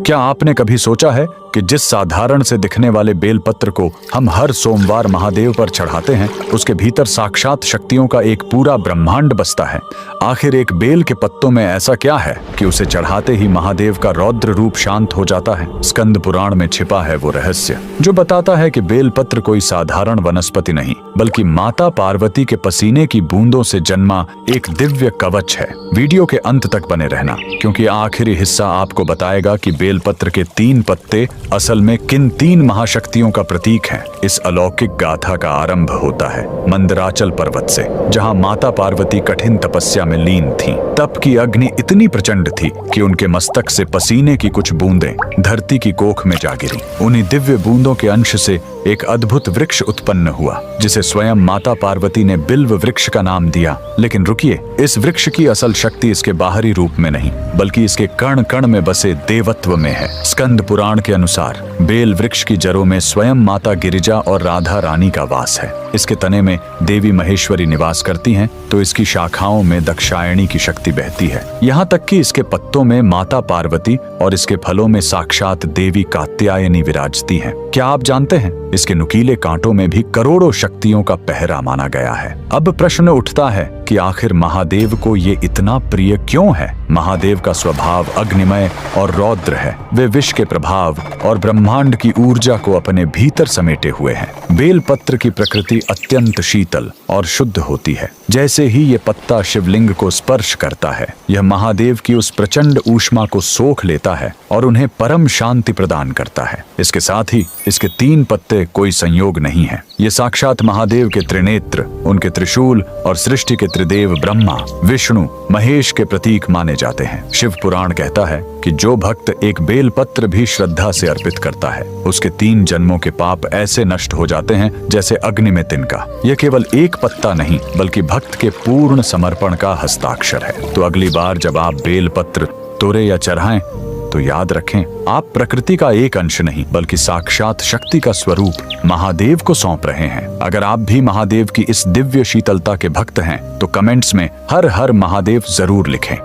क्या आपने कभी सोचा है कि जिस साधारण से दिखने वाले बेलपत्र को हम हर सोमवार महादेव पर चढ़ाते हैं, उसके भीतर साक्षात शक्तियों का एक पूरा ब्रह्मांड बसता है। आखिर एक बेल के पत्तों में ऐसा क्या है कि उसे चढ़ाते ही महादेव का रौद्र रूप शांत हो जाता है? स्कंद पुराण में छिपा है वो रहस्य जो बताता है कि बेलपत्र कोई साधारण वनस्पति नहीं, बल्कि माता पार्वती के पसीने की बूंदों से जन्मा एक दिव्य कवच है। वीडियो के अंत तक बने रहना, क्योंकि आखिरी हिस्सा आपको बताएगा कि बेलपत्र के 3 पत्ते असल में किन 3 महाशक्तियों का प्रतीक हैं। इस अलौकिक गाथा का आरंभ होता है मंदराचल पर्वत से, जहां माता पार्वती कठिन तपस्या में लीन थीं। तप की अग्नि इतनी प्रचंड थी कि उनके मस्तक से पसीने की कुछ बूंदें धरती की कोख में जा गिरी। उन्हीं दिव्य बूंदों के अंश से एक अद्भुत वृक्ष उत्पन्न हुआ, जिसे स्वयं माता पार्वती ने बिल्व वृक्ष का नाम दिया। लेकिन रुकिए, इस वृक्ष की असल शक्ति इसके बाहरी रूप में नहीं, बल्कि इसके कण कण में बसे देवत्व में है। स्कंद पुराण के अनुसार बेल वृक्ष की जड़ों में स्वयं माता गिरिजा और राधा रानी का वास है। इसके तने में देवी महेश्वरी निवास करती हैं, तो इसकी शाखाओं में दक्षायणी की शक्ति बहती है। यहाँ तक कि इसके पत्तों में माता पार्वती और इसके फलों में साक्षात देवी कात्यायनी विराजती हैं। क्या आप जानते हैं, इसके नुकीले कांटों में भी करोड़ों शक्तियों का पहरा माना गया है। अब प्रश्न उठता है कि आखिर महादेव को ये इतना प्रिय क्यों है? महादेव का स्वभाव अग्निमय और रौद्र है। वे विष के प्रभाव और ब्रह्मांड की ऊर्जा को अपने भीतर समेटे हुए हैं। बेलपत्र की प्रकृति अत्यंत शीतल और शुद्ध होती है। जैसे ही ये पत्ता शिवलिंग को स्पर्श करता है, यह महादेव की उस प्रचंड ऊष्मा को सोख लेता है और उन्हें परम शांति प्रदान करता है। इसके साथ ही इसके 3 पत्ते कोई संयोग नहीं है। ये साक्षात महादेव के त्रिनेत्र, उनके त्रिशूल और सृष्टि के त्रिदेव ब्रह्मा, विष्णु, महेश के प्रतीक माने जाते हैं। शिव पुराण कहता है कि जो भक्त एक बेलपत्र भी श्रद्धा से अर्पित करता है, उसके 3 जन्मों के पाप ऐसे नष्ट हो जाते हैं जैसे अग्नि में तिनका। यह केवल एक पत्ता नहीं, बल्कि भक्त के पूर्ण समर्पण का हस्ताक्षर है। तो अगली बार जब आप बेलपत्र तोड़े या चढ़ाएं, तो याद रखें, आप प्रकृति का एक अंश नहीं, बल्कि साक्षात शक्ति का स्वरूप महादेव को सौंप रहे हैं। अगर आप भी महादेव की इस दिव्य शीतलता के भक्त हैं, तो कमेंट्स में हर हर महादेव जरूर लिखें।